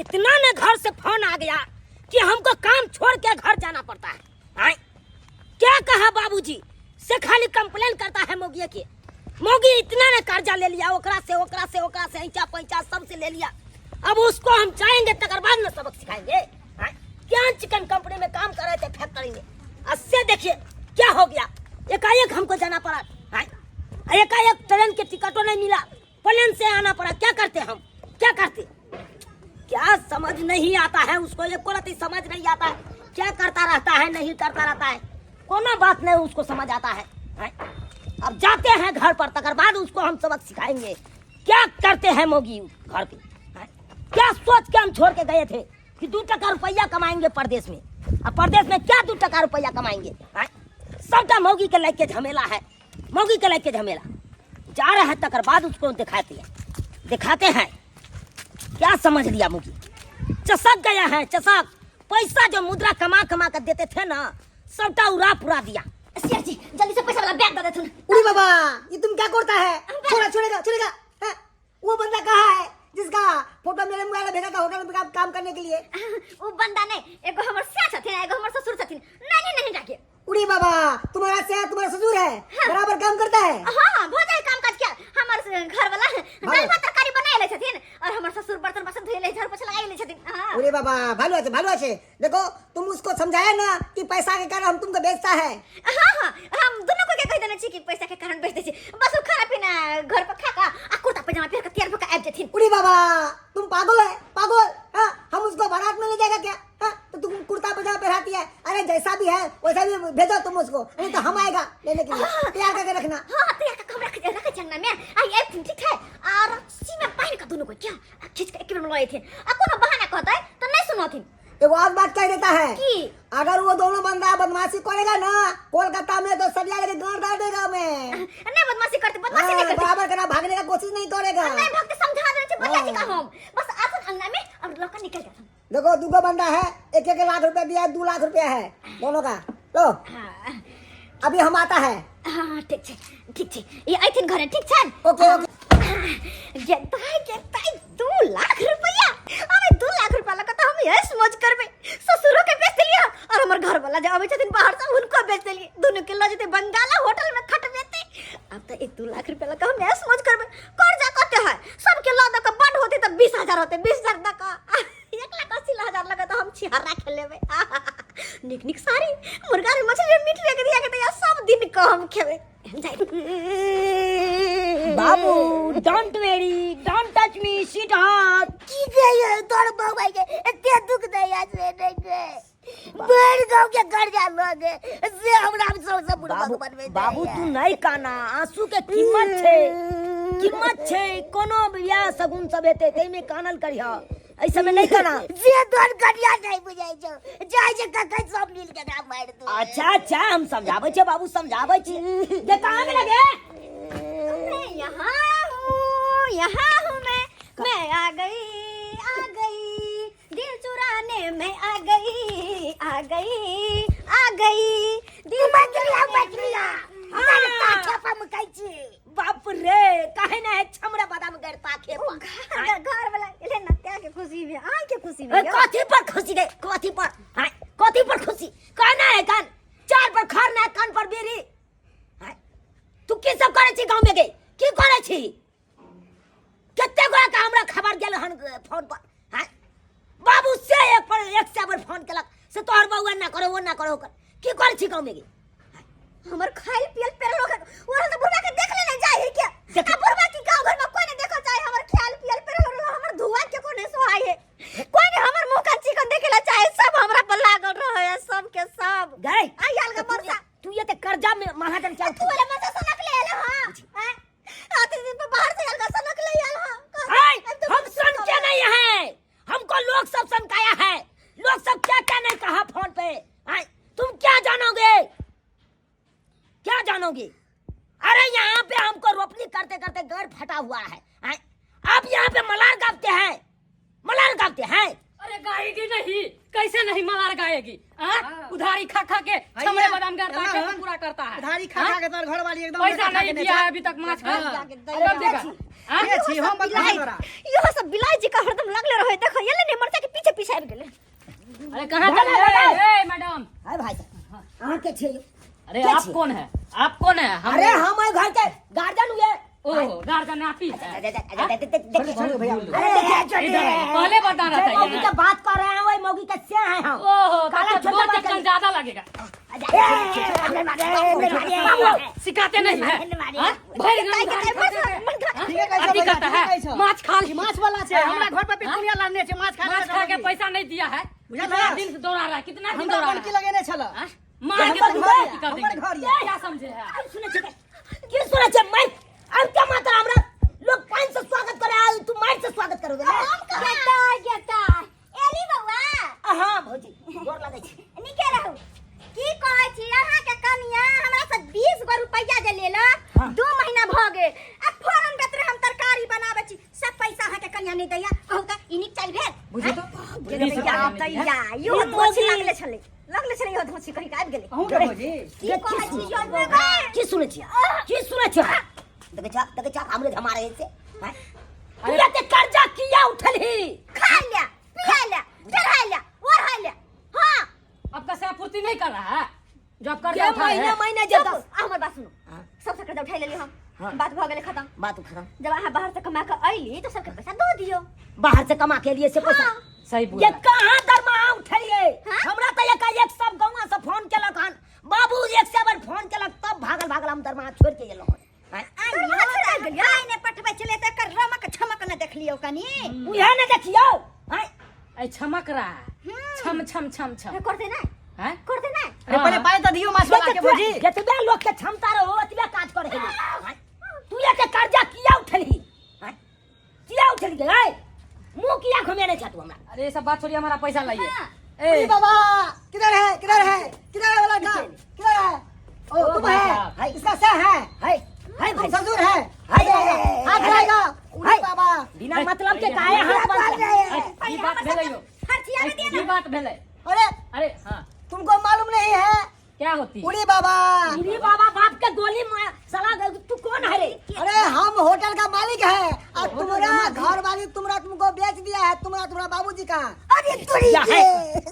इतना न घर से फोन आ गया कि हमको काम छोड़ के घर जाना पड़ता है। आए? क्या कहा बाबूजी से खाली कंप्लेन करता है मोगी के। मोगी इतना न कर्जा ले लिया, ओकरा से ऐचा पैचा सबसे ले लिया। अब उसको हम चाहेंगे तकर बाद न सबक सिखाएंगे। क्या चिकन कंपनी में काम कर रहे थे फैक्ट्री में, उससे देखिए क्या हो गया। एकाएक हमको जाना पड़ा, एकाएक ट्रेन के टिकटों नहीं मिला, प्लेन से आना पड़ा। क्या करते हम, क्या करते? क्या समझ नहीं आता है उसको, एक रत्ती समझ नहीं आता है। क्या करता रहता है, नहीं करता रहता है, कोनो बात नहीं उसको समझ आता है। अब जाते हैं घर पर, तकर बाद उसको हम सबक सिखाएंगे। क्या करते हैं मोगी घर पे, क्या सोच के हम छोड़ के गए थे कि 2 टका रुपया कमाएंगे परदेश में। अब परदेश में क्या 2 टका रुपया कमाएंगे। सबका मोगी के लेके झमेला है, मोगी के लेके झमेला। जा रहे हैं तकर बाद उसको दिखाते हैं। क्या समझ लिया मोगी, चसक गया है, चसक। पैसा जो मुद्रा कमा कमा कर देते थे ना, सबटा उड़ा पुरा दिया। सिया जी जल्दी से पैसा वाला बैग दे देथुन। उड़ी बाबा ये तुम क्या करता है? छोड़ेगा है? वो बंदा कहाँ है जिसका फोटो मेरे मोबाइल में भेजा था होटल में काम करने के लिए? वो बंदा नहीं, एगो हमर सास छथिन, एगो हमर ससुर छथिन। नहीं जाके। उड़ी बाबा तुम्हारा से तुम्हारा ससुर है, बराबर काम करता है। हां बहुत है काम काज क्या। हमर घर वाला दाल भात तरकारी बनाए ले छथिन और हमर ससुर बर्तन बासन धोए ले, झाड़ू पोछा लगाए ले छथिन। हां उड़ी बाबा भालो है। देखो तुम उसको समझाया ना कि पैसा के कारण हम तुमको बेचता है। हां हम दोनों को क्या कह देना चाहिए कि पैसा के कारण बेच दे छी। बस वो खाना पीना घर पर खा का आ कुर्ता पैजामा पहन के तैयार होकर आ जथिन। उड़ी बाबा तुम पागल है, पागल। हां हम उसको बारात में ले जाएगा क्या? हां तो तुम कुर्ता पैजामा पहनाती है। अरे जैसा भी है वैसा भी भेजो तुम उसको, नहीं तो हम आएगा लेने के लिए। तैयार करके रखना। हां तैयार करके हम रख चंगना में आई एक ठीक है। और सीमा पानी का दोनों को क्या खींच के एक में लगाए थे। आ कोनो बहाना कहता है तो नहीं सुनोथिन। एगो और बात कह देता है कि अगर वो दोनों बंदा बदमाशी करेगा ना कोलकाता में तो सरिया लेके गांड डाल देगा। मैं नहीं बदमाशी नहीं करते। बराबर करना, भागने का कोशिश नहीं करेगा। नहीं भागते समझा देने से बढ़िया का हम बस आसन अंगना में और लौका निकल जाता। देखो 2 बंदा है, 1 लाख रुपया दिया, 2 लाख रुपया है दोनों का। लो अभी हम आता है। हां ठीक छे ये आई थिन घरे ठीक छन। ओके गेताई 2 लाख रुपया। अबे 2 लाख रुपया लगा तो हम यही समझ करबे ससुरो के बेच लिया और हमर घर वाला जो आवे छथिन बाहर से उनको बेच लिए। दोनों के लजते बंगाला होटल में खट देते। अब तो 1-2 लाख रुपया लगा हम यही समझ करबे कर्जा कते है सबके लादा का बंद होते तो 20,000 होते, 20,000 का 1,80,000 लगा तो हम छिहरा खेल लेबे। निक सारी मुर्गा रे मछली मीट लेके दिया के तो सब दिन का हम खेबे। बाबू don't worry, don't touch me sweetheart. की गए तोड़ बाबा के इतने दुख दे आज में बड़ गांव के घर जा लोग से हमरा सब बुढ़ा भगवान में। बाबू तू नहीं काना, आंसू के कीमत छे। कोनो बियाह सगुन सब हेते तै में कानल करिया, ऐसे में नहीं काना। जे दोन कटिया नहीं बुझाई छौ जाय जे ककै सब नील के नाम मार दो। अच्छा हम समझाबै छे बाबू, समझाबै छी। जे कहां में लगे? यहाँ हूँ मैं आ गई दिल चुराने में आ गई दिल बचलिया छापा मकाई छी। बाप रे काहे ना है छमड़ा बादाम गरता खेपा घर वाला ले न त्या के खुशी में आय के खुशी में कथी पर खुशी दे, कथी पर खुशी कहना है? कान 4 पर खरना, कान पर बेरी। तू की सब करे छी गांव में गई, की करे छी? कते गोरा का हमरा खबर गेल हन फोन पर। बाबू से एक से बार फोन केलक से तोहर बउआ ना करो वो ना करो कर। की करे छी गांव में गई? हमर खाइल पियल पेड़ लोग ओरा तो बुढ़वा के देख लेने जाय है क्या? आ बुढ़वा की गांव घर में कोई नहीं देखल चाहे हमर खाइल पियल पेड़ लोग हमर धुआ के कोने सोहाय है। कोई नहीं हमर मुंह का चिकन देखेला चाहे सब हमरा पर लागल रहे है सब के सब। गए आयल का मरसा तू ये ते कर्जा में महाजन क्या तू वाला मरसा सनक ले आला। हां आते दिन पे बाहर से आयल का सनक ले आला। हां हम सन के नहीं है, हमको लोग सब सनकाया है। लोग सब क्या नहीं कहा फोन पे। तुम क्या जानोगे? अरे यहाँ पे हमको रोपनी करते करते गड़ फटा हुआ है। आप यहाँ पे मलार गाते हैं। अरे गाएगी नहीं, कैसे नहीं मलार गाएगी? उधारी खा के छमड़े बादाम करता है, पेट पूरा करता है। उधारी खा के तो घर वाली एकदम पैसा नहीं दिया है अभी तक माछ खा। हाँ? के छी हम बता तोरा यो सब बिलाई जी का हरदम लगले रहे देखो ये ले मरचा के पीछे पीछे आबि गेले अरे कहाँ चल रहे ए मैडम अरे भाई साहब अहाँ के छियै अरे क्या आप छी? कौन है आप कौन है हम अरे हम एहि घर के गार्जियन हुए ओह गार्जियन आप ही है भैया इधर आइए, पहले बता रहा था मौगी ये के बात कर रहे हैं वही मौगी के से हैं हम ओह काला तो छोटा दो बच्चा चक्कर ज्यादा लगेगा सिखाते नहीं है हाँ? भर अभी करता है माछ खा ली माछ वाला छै हमरा घर पे पिकुनिया लाने छै माछ खा माछ खा के पैसा नहीं दिया है कितना दिन से दौड़ा रहा है कितना दिन हमरा दौड़ा बनकी रहा है लगेने छल हाँ? मार के हमर तुम घर कर हमर देंगे घर ये क्या समझे है सुने छे की सुने छे मैं अब क्या मात्र हमरा लोग पानी से स्वागत करे आ तू मार से स्वागत करोगे ना गेता एली बउआ हां भौजी गोर लगे छी निके रहू की कहै छी अहाँ के कनिया हमरा से 20 गो रुपैया जे लेला 2 महीना भ गेल आ फौरन बेतरे हम तरकारी बनाबै छी सब पैसा अहाँ के कनिया नहीं दैया कहू त इनिक चल भेल बुझे तो दैया यो धोछी लगले छले यो धोछी कहि के आबि गेलै कहूं के भौजी की कहै छी यो की सुने छी की सुने छी देखे छा हमरे हमारे से हैं तू ये कर्जा किया उठली खा लिया पिया लिया चढ़ा लिया ओढ़ा लिया हां अब कैसे पूर्ति नहीं कर रहा है जो आप कर के महीने महीने जब हमर बात सुनो सब कर्जा उठा लेली हम बात भ गेलै खत्म बात खत्म जब अहाँ बाहर से कमा के अइली तो सबके पैसा दो दियो बाहर से कमा के लिए से पैसा सही ये बोला कहां दरमाहा उठलिए हाँ? हमरा त एक सब गांव से फोन केलक हन बाबू एक से बार फोन केलक तब भागल हम दरमाहा छोड़ के गेलो आइयो गेलियो आइने पटबै चले त कर रमक छमक न देखलियो कनी उहे ने देखियो हैं ऐ छमक रहा है छम छम छम छम करते ना हैं करते ना अरे पहले पानी तो दियो माछ वाला के भौजी जतबे लोग के क्षमता रहो ओतबे काज करे है तू ये के कर्जा किया उठली हैं किया उठली गे मुंह किया घुमेने छ तू हमरा अरे ये सब बात छोड़िए हमारा पैसा लाइए अरे बाबा किधर है वाला का किधर है ओ ओ तुम भाई है साहब। इसका से है भाई ससुर है हाथ आएगा उड़ी बाबा बिना मतलब के काहे हाथ बांध रहे हैं ये बात भेलै यो हर चीज में ये बात भेलै अरे अरे हाँ तुमको मालूम नहीं है क्या होती उड़ी बाबा मेरी बाबा बाप के गोली मार साला तू कौन है रे अरे हम होटल का मालिक है और तुम्हारा घर वाली तुमको बेच दिया है तुम्हारा बाबूजी का अरे तुरी क्या के है?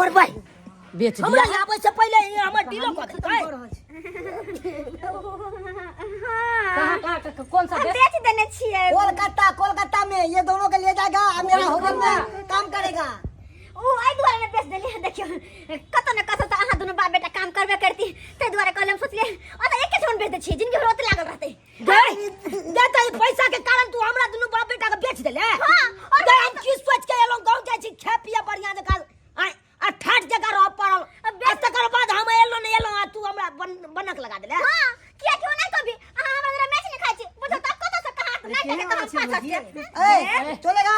मर भाई बेच हमरा दिया आवे से पहले ये हमर डीलो कर दे कहाँ कौन सा हम बेच बेच देने छिए कोलकाता में ये दोनों को ले जाएगा और मेरा होटल में काम करेगा ओ आई दुआरे में बेच देली देखियो कत न कत त अहाँ दोनों बाप बेटा काम करबे करती ते दुआरे कहले हम सोचले अत एके ठन बेच दे छी जिनके रोते लागल रहते देता ये पैसा के कारण तू हमरा दुनु बाप बेटा के बेच देले हां और गए हम की सोच के एलो गांव जाय छी खा पिया बढ़िया जगह आय 68 जगह रह पड़ल अब तकर बाद हम एलो नहीं एलो तू हमरा बनक लगा देले हां किया क्यों नहीं कभी अहाँ हमरा मैच नहीं खाई छी बुझो त कत से कहां नहीं देखे त हम पास से ए चलेगा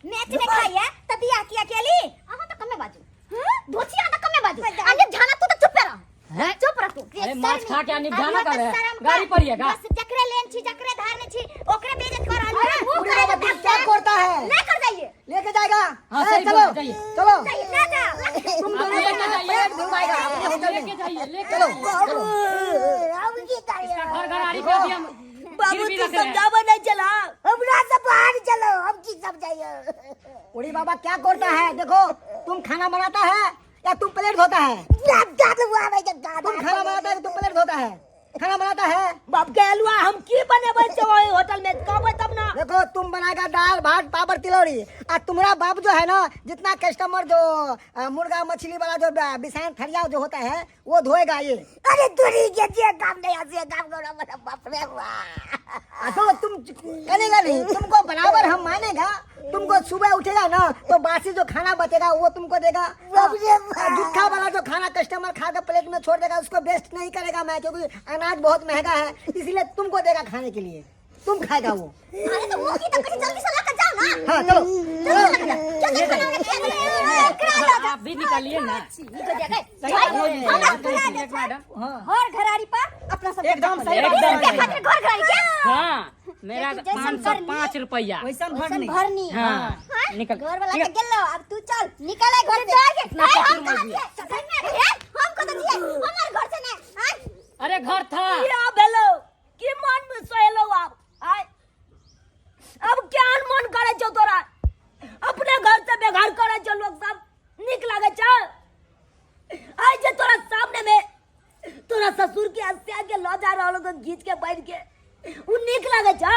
मैच में खाइए त दिया किया केली अहाँ त कमे बाजू धोची अहाँ त कमे बाजू अने जाना तू त चुप रह हैं? चुप रह तू अरे माछ खा के आनी जाना कर रहे हैं गाड़ी पड़िएगा बस जकरे लेन छी जकरे धारने छी ओकरे बेइज्जत कर आनी वो उड़ी बाबा तू क्या करता है ले कर जाइए लेके जाएगा हाँ, ए, सही चलो बोल, जाइए। चलो जाइए ले जा तुम आप दोनों लेके का जाइए पेट घुमाएगा अपने होटल लेके में जाइए लेके चलो जाइए अब की करिए इसका घर घराड़ी पे भी हम बाबू गिरवी तू रख रहे हैं। समझावा नहीं चला हमरा से बाहर चलो हम की समझाइए उड़ी बाबा क्या करता है देखो तुम खाना बनाता है या तुम प्लेट धोता है तुम खाना बनाता है तुम प्लेट धोता है खाना बनाता है बाप के अलुआ हम की बनेबै से ओई होटल में कहबै तब ना देखो तुम बनाएगा दाल भात पापड़ तिलौरी और तुम्हारा बाप जो है ना जितना कस्टमर जो मुर्गा मछली वाला जो बिसाइन थरिया जो होता है वो धोएगा ये अरे तुरी के जे काम नहीं आसे काम करो मेरा बाप रे वाह तो तुम करेगा नहीं तुमको बराबर हम मानेगा तुमको सुबह उठेगा ना तो बासी जो खाना बचेगा वो तुमको देगा जूठा वाला जो खाना कस्टमर खा कर प्लेट में छोड़ देगा उसको वेस्ट नहीं करेगा मैं क्योंकि अनाज बहुत महंगा है इसलिए तुमको देगा खाने के लिए तुम खाएगा वो अरे तो वो की तो कहीं जल्दी से लेकर जाओ ना हाँ चलो चलो आप भी निकालिए ना निकल जाएगा मैडम हर घराड़ी पर अपना सब एकदम सही एकदम इसके सही। खातिर घर घराड़ी क्या हाँ मेरा जैसन 505 रुपया वैसा वैसन भरनी हाँ निकल घर वाला के गेलो अब तू चल निकल घर से इतना कपूर मत दिया। हमको तो दिए हमारे घर से नहीं अरे घर था या भेलो की मन में सोएलो आप आय अब क्या मन करे छो तोरा अपने घर से बेघर करे छो लोग सब निक लागे छ आज जे तोरा सामने में तोरा ससुर के हत्या के लो जा रहलो तो घीच के बैठ के उ निक लागे छ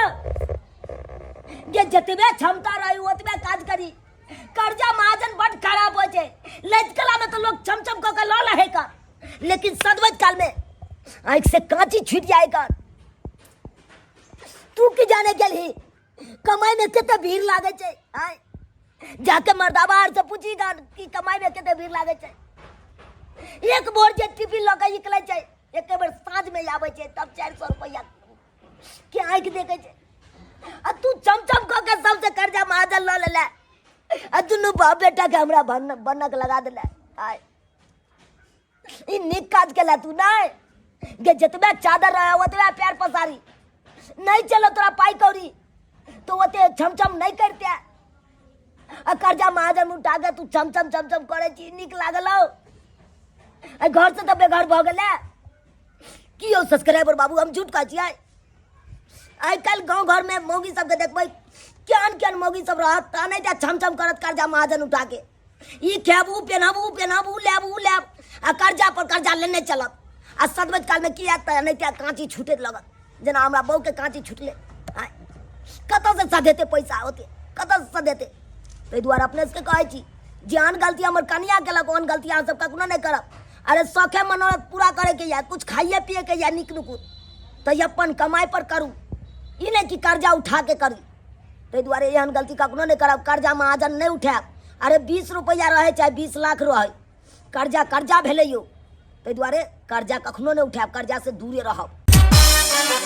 जे जतबे क्षमता रही ओतबे काज करी कर्जा महाजन बड़ खराब हो छे लचकला में तो लोग चमचम क के लो लहे का लेकिन सदवत काल में आँख से कांची छूट जाएगा तू की जाने गेली कमाई में कितने भीड़ लागे छे आय जाके मर्दाबार से पूछीगा कि कमाई में कितने भीड़ लागे छे एक बोर जे टिफिन ल के निकले छे एक बेर साँझ में आवे छे तब 400 रुपया के आँख देखे छे आ तू चमचम क के सबसे कर्जा महाजन ल ले आ दुनू बाप बेटा के हमरा बनक लगा देले आय ई निक काज केला तू नहीं गे जतबे चादर रहे ओतबे पैर पसारी नहीं चलो तोरा पाई कौड़ी तो ओते छमछम नहीं करते आ कर्जा महाजन उठा के तू छमछम छमछम करे छी निक लागल आ घर से तो बेघर भ गेले की हो सब्सक्राइबर बाबू हम झूठ कहै छी आइ काल गांव घर में मौगी सब के देखबै केहन केहन मौगी सब रहत ता नहीं जा छमछम करत कर्जा महाजन उठा के ई खेबू पेनहबू लेबू आ कर्जा पर कर्जा लेने चलत आ सदवत काल में की आता नहीं त्या कांची छूटे लगत जना हमरा बहू के कांची छूटले कत से सदेते पैसा होते कत से सदेते ताहि दुआरे अपने से कहै छी जान गलती हमर कनिया केलक ओहन गलती अहाँ सब कखनो नहीं करब अरे शौखे मनोरथ पूरा करे के या कुछ खाइए पिए के या निक नुकुत तो अपन कमाई पर करू ई नहीं कि कर्जा उठा के करी ताहि दुआरे एहन गलती कखनो नहीं करब कर्जा महाजन नहीं उठायब अरे 20 रुपया रहे चाहे 20 लाख रहे कर्जा भेले यो ताहि दुआरे कर्जा कखनो नहीं उठायब कर्जा से दूरे रहब